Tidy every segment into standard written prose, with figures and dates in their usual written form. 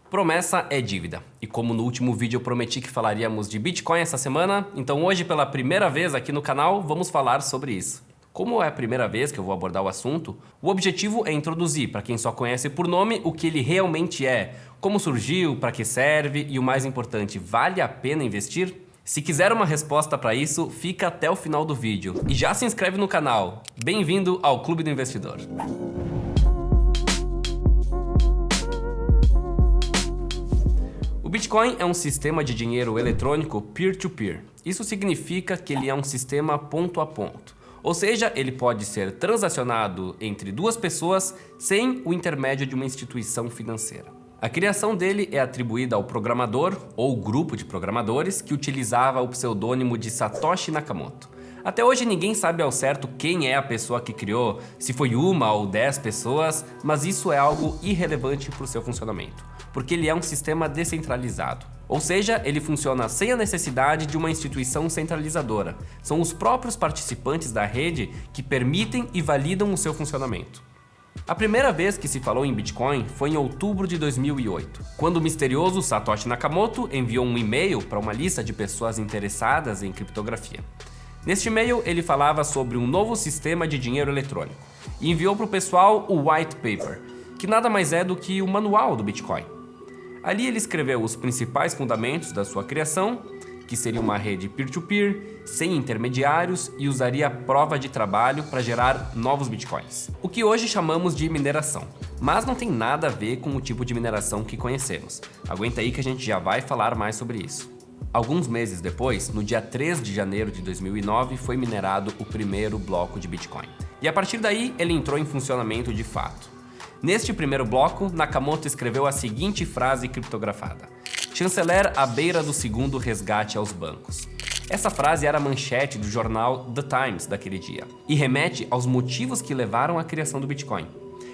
Promessa é dívida. E como no último vídeo eu prometi que falaríamos de Bitcoin essa semana, então hoje pela primeira vez aqui no canal vamos falar sobre isso. Como é a primeira vez que eu vou abordar o assunto, o objetivo é introduzir, para quem só conhece por nome, o que ele realmente é, como surgiu, para que serve e o mais importante, vale a pena investir? Se quiser uma resposta para isso, fica até o final do vídeo e já se inscreve no canal. Bem-vindo ao Clube do Investidor. O Bitcoin é um sistema de dinheiro eletrônico peer-to-peer. Isso significa que ele é um sistema ponto a ponto. Ou seja, ele pode ser transacionado entre duas pessoas sem o intermédio de uma instituição financeira. A criação dele é atribuída ao programador ou grupo de programadores que utilizava o pseudônimo de Satoshi Nakamoto. Até hoje ninguém sabe ao certo quem é a pessoa que criou, se foi uma ou 10 pessoas, mas isso é algo irrelevante para o seu funcionamento, porque ele é um sistema descentralizado. Ou seja, ele funciona sem a necessidade de uma instituição centralizadora. São os próprios participantes da rede que permitem e validam o seu funcionamento. A primeira vez que se falou em Bitcoin foi em outubro de 2008, quando o misterioso Satoshi Nakamoto enviou um e-mail para uma lista de pessoas interessadas em criptografia. Neste e-mail, ele falava sobre um novo sistema de dinheiro eletrônico e enviou para o pessoal o white paper, que nada mais é do que o manual do Bitcoin. Ali ele escreveu os principais fundamentos da sua criação, que seria uma rede peer-to-peer, sem intermediários e usaria prova de trabalho para gerar novos bitcoins. O que hoje chamamos de mineração, mas não tem nada a ver com o tipo de mineração que conhecemos. Aguenta aí que a gente já vai falar mais sobre isso. Alguns meses depois, no dia 3 de janeiro de 2009, foi minerado o primeiro bloco de Bitcoin. E a partir daí, ele entrou em funcionamento de fato. Neste primeiro bloco, Nakamoto escreveu a seguinte frase criptografada: "Chanceler à beira do segundo resgate aos bancos". Essa frase era a manchete do jornal The Times daquele dia e remete aos motivos que levaram à criação do Bitcoin.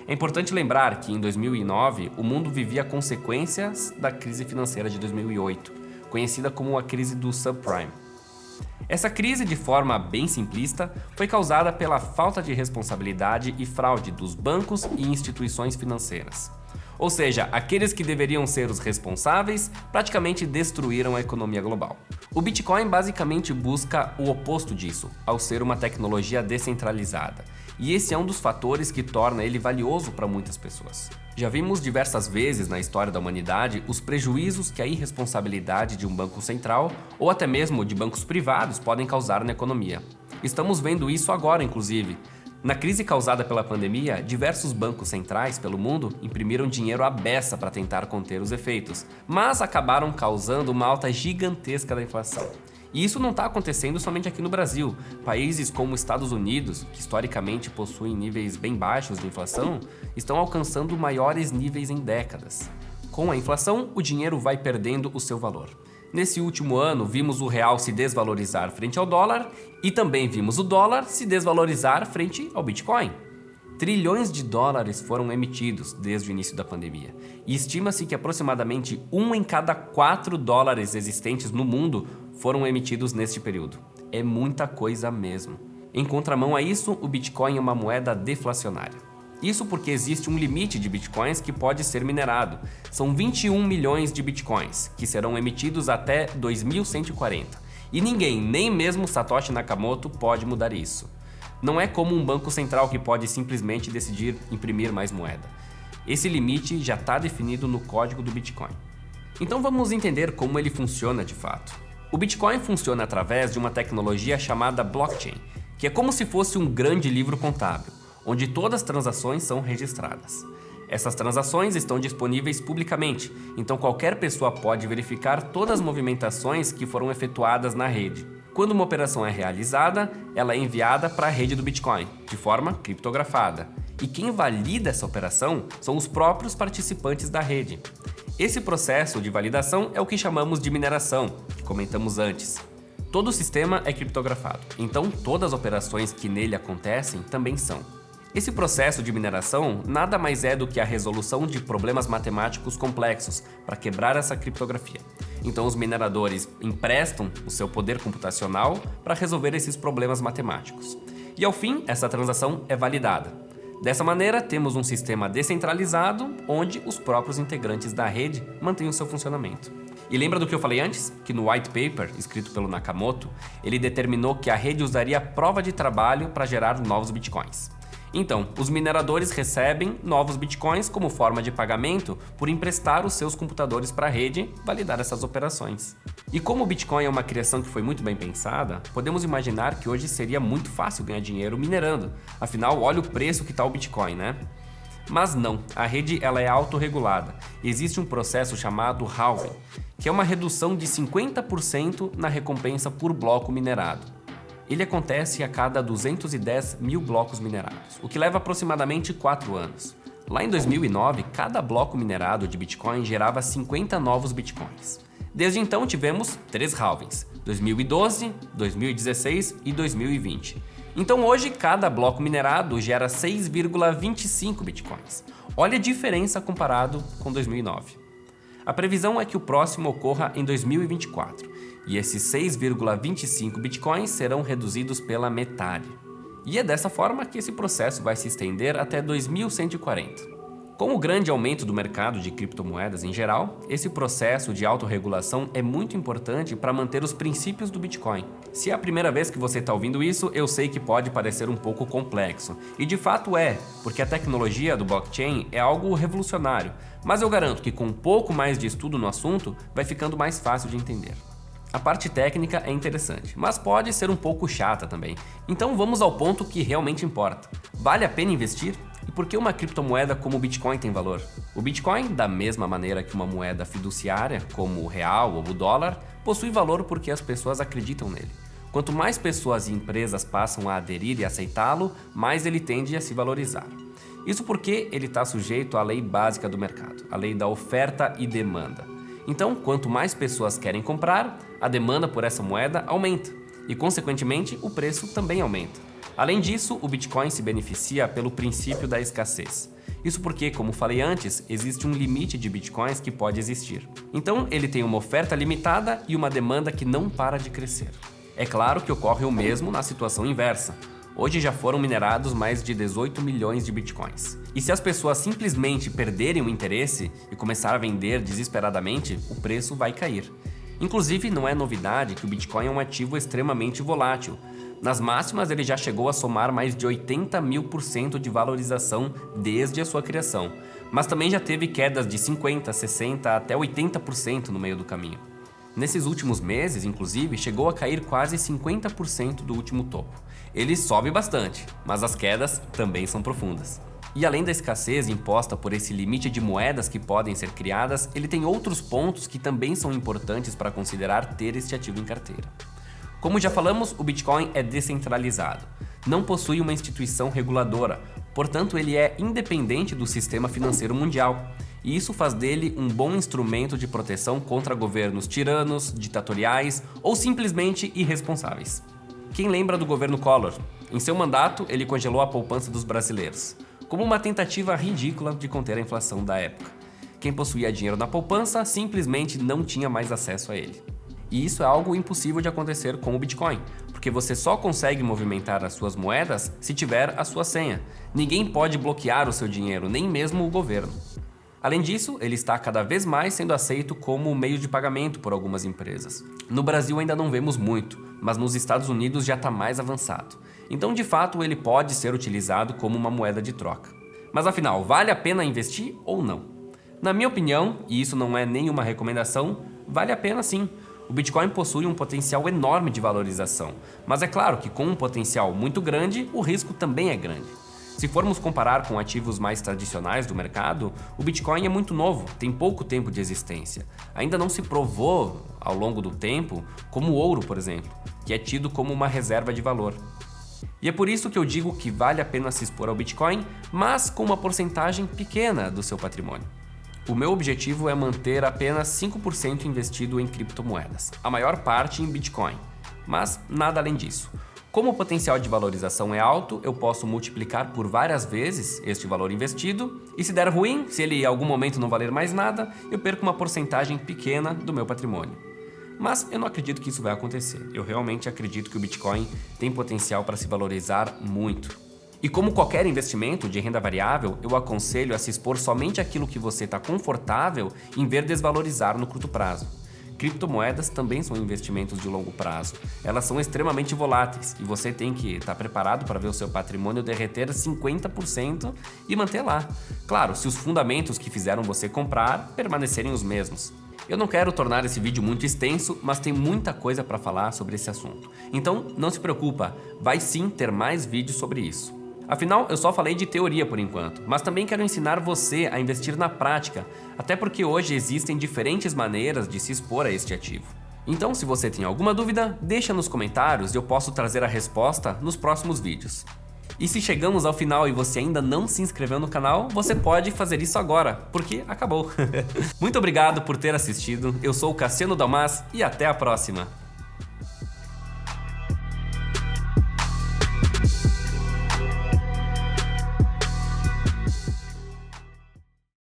É importante lembrar que em 2009, o mundo vivia consequências da crise financeira de 2008. Conhecida como a crise do subprime. Essa crise, de forma bem simplista, foi causada pela falta de responsabilidade e fraude dos bancos e instituições financeiras. Ou seja, aqueles que deveriam ser os responsáveis praticamente destruíram a economia global. O Bitcoin basicamente busca o oposto disso, ao ser uma tecnologia descentralizada. E esse é um dos fatores que torna ele valioso para muitas pessoas. Já vimos diversas vezes na história da humanidade os prejuízos que a irresponsabilidade de um banco central ou até mesmo de bancos privados podem causar na economia. Estamos vendo isso agora, inclusive. Na crise causada pela pandemia, diversos bancos centrais pelo mundo imprimiram dinheiro à beça para tentar conter os efeitos, mas acabaram causando uma alta gigantesca da inflação. E isso não está acontecendo somente aqui no Brasil. Países como os Estados Unidos, que historicamente possuem níveis bem baixos de inflação, estão alcançando maiores níveis em décadas. Com a inflação, o dinheiro vai perdendo o seu valor. Nesse último ano, vimos o real se desvalorizar frente ao dólar e também vimos o dólar se desvalorizar frente ao Bitcoin. Trilhões de dólares foram emitidos desde o início da pandemia e estima-se que aproximadamente 1 em cada 4 dólares existentes no mundo foram emitidos neste período. É muita coisa mesmo. Em contramão a isso, o Bitcoin é uma moeda deflacionária. Isso porque existe um limite de Bitcoins que pode ser minerado. São 21 milhões de Bitcoins, que serão emitidos até 2140. E ninguém, nem mesmo Satoshi Nakamoto, pode mudar isso. Não é como um banco central que pode simplesmente decidir imprimir mais moeda. Esse limite já está definido no código do Bitcoin. Então vamos entender como ele funciona de fato. O Bitcoin funciona através de uma tecnologia chamada blockchain, que é como se fosse um grande livro contábil, onde todas as transações são registradas. Essas transações estão disponíveis publicamente, então qualquer pessoa pode verificar todas as movimentações que foram efetuadas na rede. Quando uma operação é realizada, ela é enviada para a rede do Bitcoin, de forma criptografada. E quem valida essa operação são os próprios participantes da rede. Esse processo de validação é o que chamamos de mineração, que comentamos antes. Todo o sistema é criptografado, então todas as operações que nele acontecem também são. Esse processo de mineração nada mais é do que a resolução de problemas matemáticos complexos para quebrar essa criptografia. Então os mineradores emprestam o seu poder computacional para resolver esses problemas matemáticos. E ao fim, essa transação é validada. Dessa maneira, temos um sistema descentralizado, onde os próprios integrantes da rede mantêm o seu funcionamento. E lembra do que eu falei antes? Que no white paper, escrito pelo Nakamoto, ele determinou que a rede usaria prova de trabalho para gerar novos bitcoins. Então, os mineradores recebem novos bitcoins como forma de pagamento por emprestar os seus computadores para a rede validar essas operações. E como o Bitcoin é uma criação que foi muito bem pensada, podemos imaginar que hoje seria muito fácil ganhar dinheiro minerando. Afinal, olha o preço que está o Bitcoin, né? Mas não, a rede ela é autorregulada. Existe um processo chamado halving, que é uma redução de 50% na recompensa por bloco minerado. Ele acontece a cada 210 mil blocos minerados, o que leva aproximadamente 4 anos. Lá em 2009, cada bloco minerado de Bitcoin gerava 50 novos Bitcoins. Desde então tivemos 3 halvings, 2012, 2016 e 2020. Então hoje, cada bloco minerado gera 6,25 Bitcoins. Olha a diferença comparado com 2009. A previsão é que o próximo ocorra em 2024, e esses 6,25 bitcoins serão reduzidos pela metade. E é dessa forma que esse processo vai se estender até 2140. Com o grande aumento do mercado de criptomoedas em geral, esse processo de autorregulação é muito importante para manter os princípios do Bitcoin. Se é a primeira vez que você está ouvindo isso, eu sei que pode parecer um pouco complexo. E de fato é, porque a tecnologia do blockchain é algo revolucionário. Mas eu garanto que com um pouco mais de estudo no assunto, vai ficando mais fácil de entender. A parte técnica é interessante, mas pode ser um pouco chata também. Então vamos ao ponto que realmente importa. Vale a pena investir? E por que uma criptomoeda como o Bitcoin tem valor? O Bitcoin, da mesma maneira que uma moeda fiduciária, como o real ou o dólar, possui valor porque as pessoas acreditam nele. Quanto mais pessoas e empresas passam a aderir e aceitá-lo, mais ele tende a se valorizar. Isso porque ele está sujeito à lei básica do mercado, a lei da oferta e demanda. Então, quanto mais pessoas querem comprar, a demanda por essa moeda aumenta e, consequentemente, o preço também aumenta. Além disso, o Bitcoin se beneficia pelo princípio da escassez. Isso porque, como falei antes, existe um limite de Bitcoins que pode existir. Então, ele tem uma oferta limitada e uma demanda que não para de crescer. É claro que ocorre o mesmo na situação inversa. Hoje já foram minerados mais de 18 milhões de bitcoins. E se as pessoas simplesmente perderem o interesse e começar a vender desesperadamente, o preço vai cair. Inclusive, não é novidade que o Bitcoin é um ativo extremamente volátil. Nas máximas, ele já chegou a somar mais de 80.000% de valorização desde a sua criação. Mas também já teve quedas de 50%, 60% até 80% no meio do caminho. Nesses últimos meses, inclusive, chegou a cair quase 50% do último topo. Ele sobe bastante, mas as quedas também são profundas. E além da escassez imposta por esse limite de moedas que podem ser criadas, ele tem outros pontos que também são importantes para considerar ter este ativo em carteira. Como já falamos, o Bitcoin é descentralizado, não possui uma instituição reguladora, portanto ele é independente do sistema financeiro mundial. E isso faz dele um bom instrumento de proteção contra governos tiranos, ditatoriais ou simplesmente irresponsáveis. Quem lembra do governo Collor? Em seu mandato, ele congelou a poupança dos brasileiros, como uma tentativa ridícula de conter a inflação da época. Quem possuía dinheiro na poupança simplesmente não tinha mais acesso a ele. E isso é algo impossível de acontecer com o Bitcoin, porque você só consegue movimentar as suas moedas se tiver a sua senha. Ninguém pode bloquear o seu dinheiro, nem mesmo o governo. Além disso, ele está cada vez mais sendo aceito como meio de pagamento por algumas empresas. No Brasil ainda não vemos muito, mas nos Estados Unidos já está mais avançado. Então, de fato, ele pode ser utilizado como uma moeda de troca. Mas afinal, vale a pena investir ou não? Na minha opinião, e isso não é nenhuma recomendação, vale a pena sim. O Bitcoin possui um potencial enorme de valorização, mas é claro que com um potencial muito grande, o risco também é grande. Se formos comparar com ativos mais tradicionais do mercado, o Bitcoin é muito novo, tem pouco tempo de existência. Ainda não se provou, ao longo do tempo, como o ouro, por exemplo, que é tido como uma reserva de valor. E é por isso que eu digo que vale a pena se expor ao Bitcoin, mas com uma porcentagem pequena do seu patrimônio. O meu objetivo é manter apenas 5% investido em criptomoedas, a maior parte em Bitcoin, mas nada além disso. Como o potencial de valorização é alto, eu posso multiplicar por várias vezes este valor investido, e se der ruim, se ele em algum momento não valer mais nada, eu perco uma porcentagem pequena do meu patrimônio. Mas eu não acredito que isso vai acontecer. Eu realmente acredito que o Bitcoin tem potencial para se valorizar muito. E como qualquer investimento de renda variável, eu aconselho a se expor somente àquilo que você está confortável em ver desvalorizar no curto prazo. Criptomoedas também são investimentos de longo prazo. Elas são extremamente voláteis e você tem que estar preparado para ver o seu patrimônio derreter 50% e manter lá. Claro, se os fundamentos que fizeram você comprar permanecerem os mesmos. Eu não quero tornar esse vídeo muito extenso, mas tem muita coisa para falar sobre esse assunto. Então, não se preocupa, vai sim ter mais vídeos sobre isso. Afinal, eu só falei de teoria por enquanto, mas também quero ensinar você a investir na prática, até porque hoje existem diferentes maneiras de se expor a este ativo. Então, se você tem alguma dúvida, deixa nos comentários e eu posso trazer a resposta nos próximos vídeos. E se chegamos ao final e você ainda não se inscreveu no canal, você pode fazer isso agora, porque acabou. Muito obrigado por ter assistido, eu sou o Cassiano Dalmas e até a próxima!